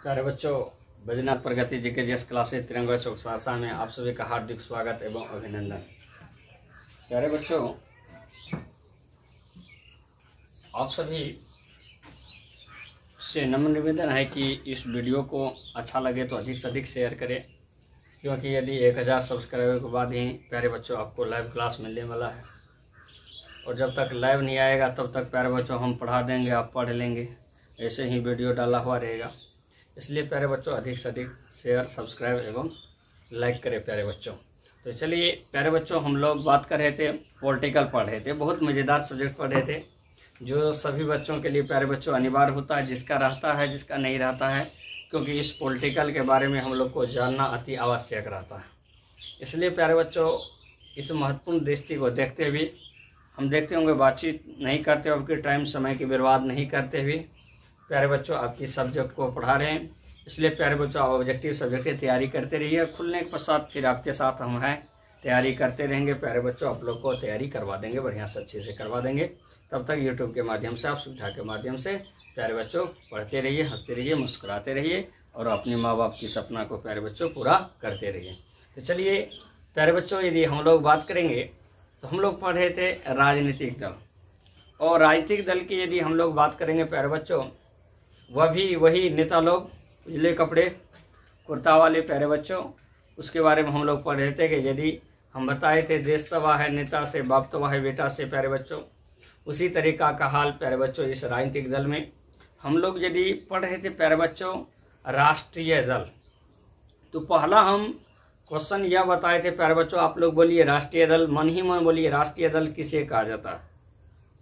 प्यारे बच्चों, बैजनाथ प्रगति GKGS classes तिरंगा चौक सहरसा में आप सभी का हार्दिक स्वागत एवं अभिनंदन। प्यारे बच्चों, आप सभी से नम्र निवेदन है कि इस वीडियो को अच्छा लगे तो अधिक से अधिक शेयर करें, क्योंकि यदि 1000 सब्सक्राइबर के बाद ही प्यारे बच्चों आपको लाइव क्लास मिलने वाला है। और जब तक लाइव नहीं आएगा तब तक प्यारे बच्चों हम पढ़ा देंगे, आप पढ़ लेंगे, ऐसे ही वीडियो डाला हुआ रहेगा। इसलिए प्यारे बच्चों अधिक से अधिक शेयर, सब्सक्राइब एवं लाइक करें प्यारे बच्चों। तो चलिए प्यारे बच्चों, हम लोग बात कर रहे थे, पॉलिटिकल पढ़ रहे थे, बहुत मज़ेदार सब्जेक्ट पढ़ रहे थे जो सभी बच्चों के लिए प्यारे बच्चों अनिवार्य होता है, जिसका रहता है जिसका नहीं रहता है, क्योंकि इस पॉलिटिकल के बारे में हम लोग को जानना अति आवश्यक रहता है। इसलिए प्यारे बच्चों, इस महत्वपूर्ण दृष्टि को देखते हुए हम देखते होंगे, बातचीत नहीं करते हुए, आपके टाइम समय की बर्बाद नहीं करते हुए प्यारे बच्चों आपकी सब्जेक्ट को पढ़ा रहे हैं। इसलिए प्यारे बच्चों आप ऑब्जेक्टिव सब्जेक्ट की तैयारी करते रहिए। खुलने के पश्चात फिर आपके साथ हम हैं, तैयारी करते रहेंगे प्यारे बच्चों। आप लोग को तैयारी करवा देंगे, बढ़िया से अच्छे से करवा देंगे। तब तक यूट्यूब के माध्यम से, आप सुविधा के माध्यम से प्यारे बच्चों पढ़ते रहिए, हंसते रहिए, मुस्कुराते रहिए और अपने माँ बाप की सपना को प्यारे बच्चों पूरा करते रहिए। तो चलिए प्यारे बच्चों, यदि हम लोग बात करेंगे तो हम लोग पढ़ रहे थे राजनीतिक दल, और राजनीतिक दल की यदि हम लोग बात करेंगे प्यारे बच्चों, वही नेता लोग, उजले कपड़े, कुर्ता वाले प्यारे बच्चों, उसके बारे में हम लोग पढ़ रहे थे कि यदि हम बताए थे देश तबाह है नेता से, बाप तबाह है बेटा से प्यारे बच्चों, उसी तरीका का हाल प्यारे बच्चों इस राजनीतिक दल में। हम लोग यदि पढ़ रहे थे प्यारे बच्चों राष्ट्रीय दल, तो पहला हम क्वेश्चन यह बताए थे प्यारे बच्चों, आप लोग बोलिए राष्ट्रीय दल, मन ही मन बोलिए राष्ट्रीय दल किसे कहा जाता है।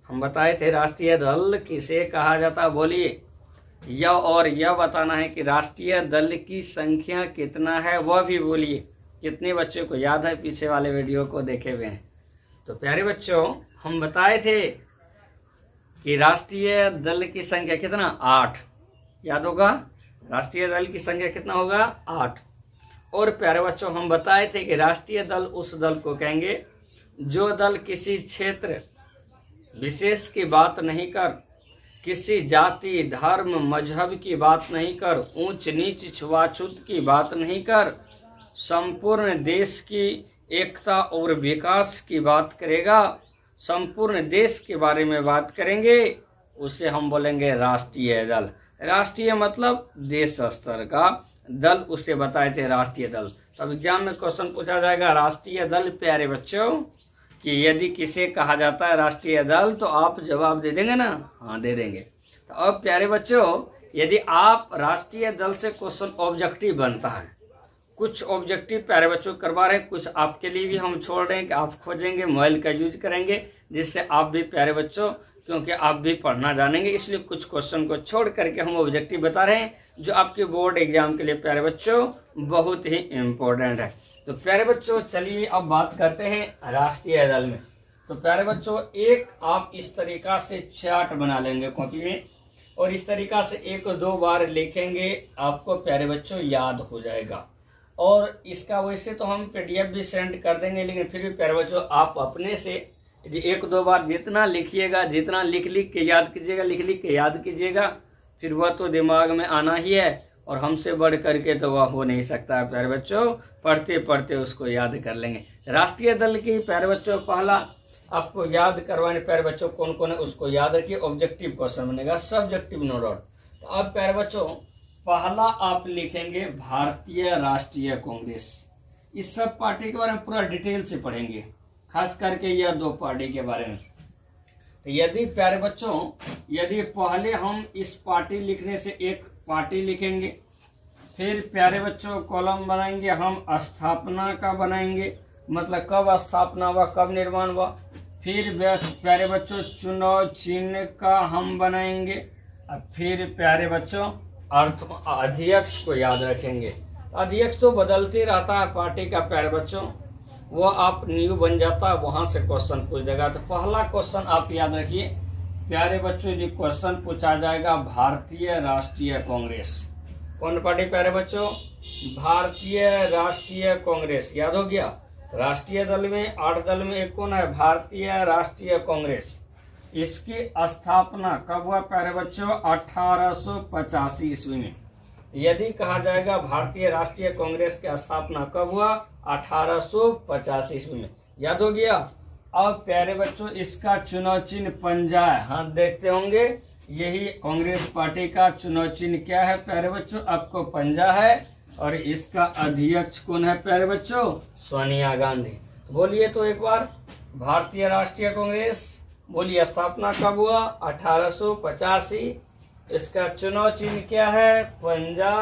हम बताए थे राष्ट्रीय दल किसे कहा जाता, बोलिए। यह बताना है कि राष्ट्रीय दल की संख्या कितना है, वह भी बोलिए। कितने बच्चों को याद है, पीछे वाले वीडियो को देखे हुए हैं। तो प्यारे बच्चों, हम बताए थे कि राष्ट्रीय दल की संख्या कितना, 8, याद होगा। राष्ट्रीय दल की संख्या कितना होगा, 8। और प्यारे बच्चों, हम बताए थे कि राष्ट्रीय दल उस दल को कहेंगे जो दल किसी क्षेत्र विशेष की बात नहीं कर, किसी जाति, धर्म, मजहब की बात नहीं कर, ऊंच नीच, छुआछूत की बात नहीं कर, संपूर्ण देश की एकता और विकास की बात करेगा, संपूर्ण देश के बारे में बात करेंगे, उसे हम बोलेंगे राष्ट्रीय दल। राष्ट्रीय मतलब देश स्तर का, दल उसे बताए थे राष्ट्रीय दल। तो एग्जाम में क्वेश्चन पूछा जाएगा राष्ट्रीय दल प्यारे बच्चों, कि यदि किसे कहा जाता है राष्ट्रीय दल, तो आप जवाब दे देंगे ना, हाँ दे देंगे। तो अब प्यारे बच्चों, यदि आप राष्ट्रीय दल से क्वेश्चन ऑब्जेक्टिव बनता है, कुछ ऑब्जेक्टिव प्यारे बच्चों करवा रहे हैं, कुछ आपके लिए भी हम छोड़ रहे हैं कि आप खोजेंगे, मोबाइल का यूज करेंगे, जिससे आप भी प्यारे बच्चों, क्योंकि आप भी पढ़ना जानेंगे, इसलिए कुछ क्वेश्चन को छोड़ करके हम ऑब्जेक्टिव बता रहे हैं जो आपके बोर्ड एग्जाम के लिए प्यारे बच्चों बहुत ही इम्पोर्टेंट है। तो प्यारे बच्चों चलिए अब बात करते हैं राष्ट्रीय दल में। तो प्यारे बच्चों, एक आप इस तरीका से चार्ट बना लेंगे कॉपी में, और इस तरीका से 1-2 बार लिखेंगे, आपको प्यारे बच्चों याद हो जाएगा। और इसका वैसे तो हम PDF भी सेंड कर देंगे, लेकिन फिर भी प्यारे बच्चों आप अपने से 1-2 बार जितना लिखिएगा, जितना लिख के याद कीजिएगा, लिख के याद कीजिएगा, फिर वह तो दिमाग में आना ही है, और हमसे बढ़ करके तो वह हो नहीं सकता है प्यारे बच्चों। पढ़ते पढ़ते उसको याद कर लेंगे। राष्ट्रीय दल की प्यारे बच्चों पहला आपको याद करवाने प्यारे बच्चों कौन कौन है उसको याद रखिए। ऑब्जेक्टिव क्वेश्चन बनेगा, सब्जेक्टिव नो डाउट। तो अब प्यारे बच्चों पहला आप लिखेंगे भारतीय राष्ट्रीय कांग्रेस। इस सब पार्टी के बारे में पूरा डिटेल से पढ़ेंगे, खास करके यह 2 पार्टी के बारे में। तो यदि प्यारे बच्चों, यदि पहले हम इस पार्टी लिखने से एक पार्टी लिखेंगे, फिर प्यारे बच्चों कॉलम बनाएंगे हम स्थापना का बनाएंगे, मतलब कब स्थापना हुआ, कब निर्माण हुआ। फिर प्यारे बच्चों चुनाव चिन्ह का हम बनाएंगे, और फिर प्यारे बच्चों अध्यक्ष को याद रखेंगे। अध्यक्ष तो बदलते रहता है पार्टी का प्यारे बच्चों, वो आप न्यू बन जाता है, वहां से क्वेश्चन पूछ देगा। तो पहला क्वेश्चन आप याद रखिए प्यारे बच्चों, यदि क्वेश्चन पूछा जाएगा भारतीय राष्ट्रीय कांग्रेस, कौन पार्टी प्यारे बच्चों, भारतीय राष्ट्रीय कांग्रेस, याद हो गया। राष्ट्रीय दल में 8 दल में एक कौन है, भारतीय राष्ट्रीय कांग्रेस। इसकी स्थापना कब हुआ प्यारे बच्चों, 1885 ईस्वी में। यदि कहा जाएगा भारतीय राष्ट्रीय कांग्रेस की स्थापना कब हुआ, 1885 ईस्वी में। याद हो गया। अब प्यारे बच्चों इसका चुनाव चिन्ह पंजा है। हाँ देखते होंगे, यही कांग्रेस पार्टी का चुनाव चिन्ह क्या है प्यारे बच्चों, आपको पंजा है। और इसका अध्यक्ष कौन है प्यारे बच्चों, सोनिया गांधी। बोलिए तो एक बार, भारतीय राष्ट्रीय कांग्रेस, बोलिए स्थापना कब हुआ, 1885। इसका चुनाव चिन्ह क्या है, पंजा।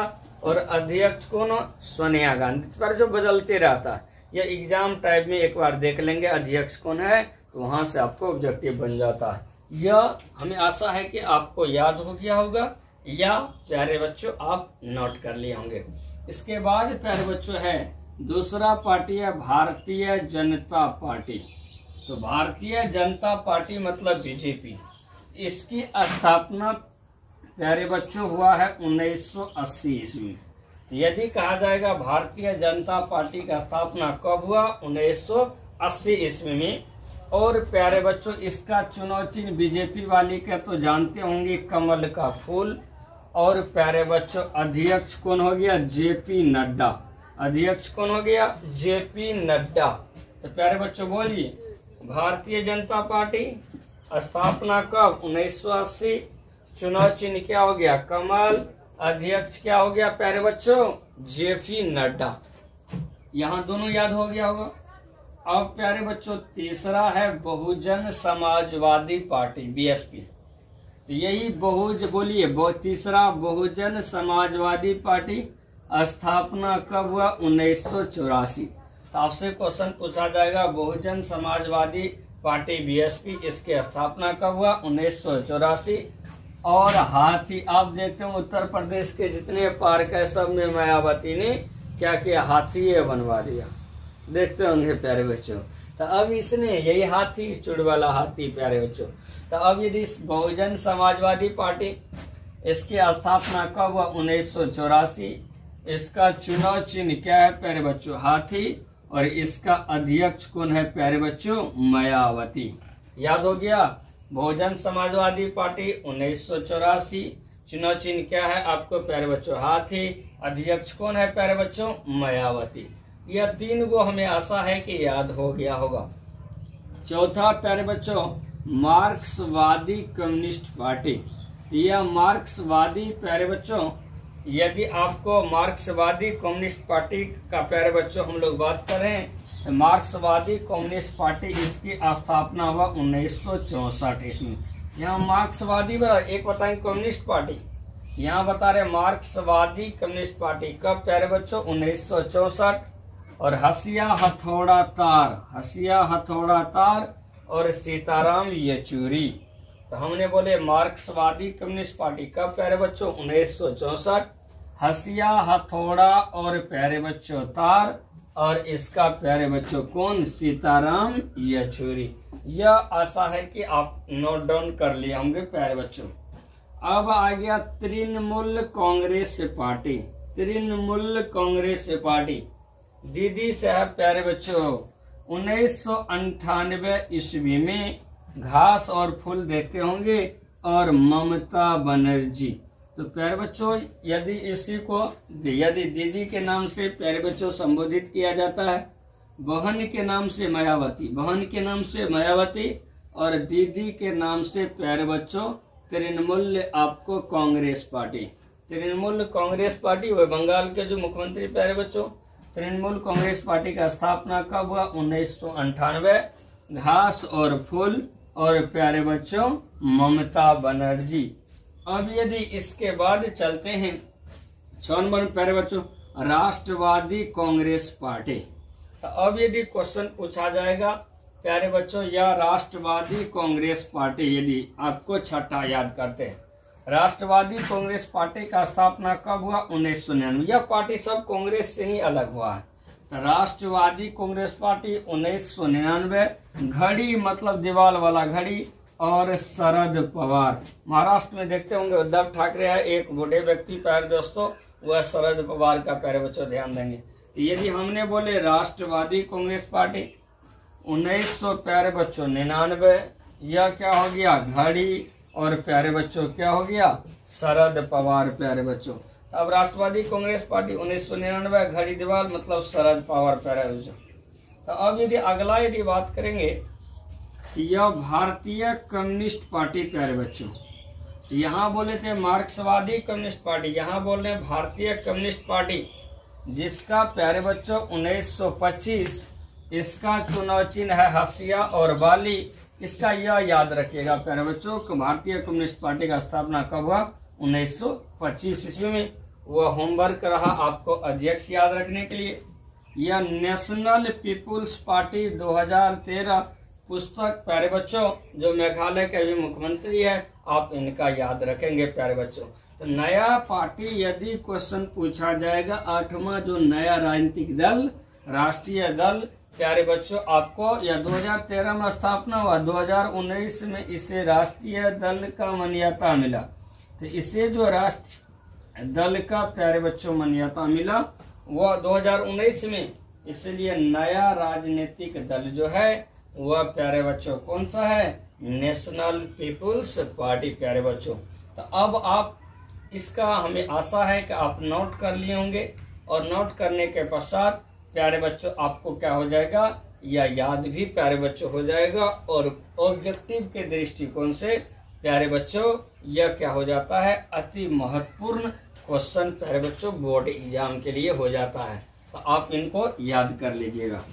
और अध्यक्ष कौन, सोनिया गांधी। पर जो बदलते रहता है, यह एग्जाम टाइप में एक बार देख लेंगे अध्यक्ष कौन है, तो वहां से आपको ऑब्जेक्टिव बन जाता है। यह हमें आशा है कि आपको याद हो गया होगा, या प्यारे बच्चों आप नोट कर लिए होंगे। इसके बाद प्यारे बच्चों है दूसरा पार्टी है भारतीय जनता पार्टी। तो भारतीय जनता पार्टी मतलब बीजेपी। इसकी स्थापना प्यारे बच्चों हुआ है 1980 ईस्वी। यदि कहा जाएगा भारतीय जनता पार्टी का स्थापना कब हुआ, 1980 ईस्वी में। और प्यारे बच्चों इसका चुनाव चिन्ह बीजेपी वाली का तो जानते होंगे, कमल का फूल। और प्यारे बच्चों अध्यक्ष कौन हो गया, जेपी नड्डा। अध्यक्ष कौन हो गया, जेपी नड्डा। तो प्यारे बच्चों बोलिए, भारतीय जनता पार्टी स्थापना कब, 1980। चुनाव चिन्ह क्या हो गया, कमल। अध्यक्ष क्या हो गया प्यारे बच्चों, जेपी नड्डा। यहाँ दोनों याद हो गया होगा। अब प्यारे बच्चों तीसरा है बहुजन समाजवादी पार्टी, बीएसपी। तो यही बोलिए तीसरा बहुजन समाजवादी पार्टी स्थापना कब हुआ, 1984। तो आपसे क्वेश्चन पूछा जाएगा बहुजन समाजवादी पार्टी बीएसपी, इसकी स्थापना कब हुआ, 1984। और हाथी, आप देखते हो उत्तर प्रदेश के जितने पार्क है सब में मायावती ने क्या किया, हाथी बनवा दिया। देखते होंगे प्यारे बच्चों। तो अब इसने यही हाथी, चुड़ वाला हाथी प्यारे बच्चों। तो अब यदि बहुजन समाजवादी पार्टी, इसकी स्थापना कब हुआ, 1984। इसका चुनाव चिन्ह क्या है प्यारे बच्चों, हाथी। और इसका अध्यक्ष कौन है प्यारे बच्चों, मायावती। याद हो गया। बहुजन समाजवादी पार्टी 1984, चुनाव चिन्ह क्या है आपको प्यारे बच्चों, हाथी। अध्यक्ष कौन है प्यारे बच्चों, मायावती। यह तीन को हमें आशा है कि याद हो गया होगा। चौथा प्यारे बच्चों मार्क्सवादी कम्युनिस्ट पार्टी। यह मार्क्सवादी प्यारे बच्चों, यदि आपको मार्क्सवादी कम्युनिस्ट पार्टी का प्यारे बच्चों हम लोग बात करें, मार्क्सवादी कम्युनिस्ट पार्टी इसकी स्थापना हुआ 1964 ईस्वी। यहाँ मार्क्सवादी एक बताएंगे कम्युनिस्ट पार्टी, यहाँ बता रहे मार्क्सवादी कम्युनिस्ट पार्टी कब प्यारे बच्चों, 1964। और हसिया हथौड़ा तार और सीताराम येचुरी। तो हमने बोले मार्क्सवादी कम्युनिस्ट पार्टी कब प्यारे बच्चों, 1964। हसिया हथौड़ा और प्यारे बच्चों तार, और इसका प्यारे बच्चों कौन, सीताराम येचुरी। यह आशा है कि आप नोट डाउन कर लिए होंगे प्यारे बच्चों। अब आ गया तृणमूल कांग्रेस पार्टी। तृणमूल कांग्रेस पार्टी दीदी साहब प्यारे बच्चों 1998 ईस्वी में घास और फूल देखते होंगे, और ममता बनर्जी। तो प्यारे बच्चों यदि दीदी के नाम से प्यारे बच्चों संबोधित किया जाता है, बहन के नाम से मायावती, और दीदी के नाम से प्यारे बच्चों तृणमूल आपको कांग्रेस पार्टी। तृणमूल कांग्रेस पार्टी वह बंगाल के जो मुख्यमंत्री प्यारे बच्चों। तृणमूल कांग्रेस पार्टी का स्थापना कब हुआ, 1998। घास और फूल और प्यारे बच्चों ममता बनर्जी। अब यदि इसके बाद चलते हैं 6 नंबर प्यारे बच्चों राष्ट्रवादी कांग्रेस पार्टी। तो अब यदि क्वेश्चन पूछा जाएगा प्यारे बच्चों, यह राष्ट्रवादी कांग्रेस पार्टी, यदि आपको छठा याद करते हैं, राष्ट्रवादी कांग्रेस पार्टी का स्थापना कब हुआ, 1999। यह पार्टी सब कांग्रेस से ही अलग हुआ है। तो राष्ट्रवादी कांग्रेस पार्टी 1999। घड़ी मतलब दीवाल वाला घड़ी, और शरद पवार। महाराष्ट्र में देखते होंगे उद्धव ठाकरे है, एक बूढ़े व्यक्ति प्यारे दोस्तों, वह शरद पवार का प्यारे बच्चों ध्यान देंगे। तो यदि हमने बोले राष्ट्रवादी कांग्रेस पार्टी 1900 प्यारे बच्चों 99, यह क्या हो गया, घड़ी, और प्यारे बच्चों क्या हो गया, शरद पवार प्यारे बच्चों। अब राष्ट्रवादी कांग्रेस पार्टी 1999, घड़ी दीवार मतलब शरद पवार प्यारे बच्चों। तो अब यदि अगला यदि बात करेंगे, यह भारतीय कम्युनिस्ट पार्टी प्यारे बच्चों। यहाँ बोले थे मार्क्सवादी कम्युनिस्ट पार्टी, यहाँ बोल रहे हैं भारतीय कम्युनिस्ट पार्टी, जिसका प्यारे बच्चों 1925 इसका चुनाव चिन्ह है हंसिया और बाली। इसका यह याद रखिएगा प्यारे बच्चों कि भारतीय कम्युनिस्ट पार्टी का स्थापना कब हुआ, 1925 ईस्वी में। वह होमवर्क रहा आपको अध्यक्ष याद रखने के लिए। यह नेशनल पीपुल्स पार्टी 2013 पुस्तक प्यारे बच्चों, जो मेघालय के भी मुख्यमंत्री है, आप इनका याद रखेंगे प्यारे बच्चों। तो नया पार्टी यदि क्वेश्चन पूछा जाएगा, 8वां जो नया राजनीतिक दल, राष्ट्रीय दल प्यारे बच्चों, आपको यह 2013 में स्थापना हुआ, 2019 में इसे राष्ट्रीय दल का मान्यता मिला। तो इसे जो राष्ट्रीय दल का प्यारे बच्चों मान्यता मिला वह 2019 में, इसलिए नया राजनीतिक दल जो है वह प्यारे बच्चों कौन सा है, नेशनल पीपुल्स पार्टी प्यारे बच्चों। तो अब आप इसका हमें आशा है कि आप नोट कर लिए होंगे, और नोट करने के पश्चात प्यारे बच्चों आपको क्या हो जाएगा, या याद भी प्यारे बच्चों हो जाएगा। और ऑब्जेक्टिव के दृष्टिकोण से प्यारे बच्चों यह क्या हो जाता है, अति महत्वपूर्ण क्वेश्चन प्यारे बच्चों बोर्ड एग्जाम के लिए हो जाता है। तो आप इनको याद कर लीजिएगा।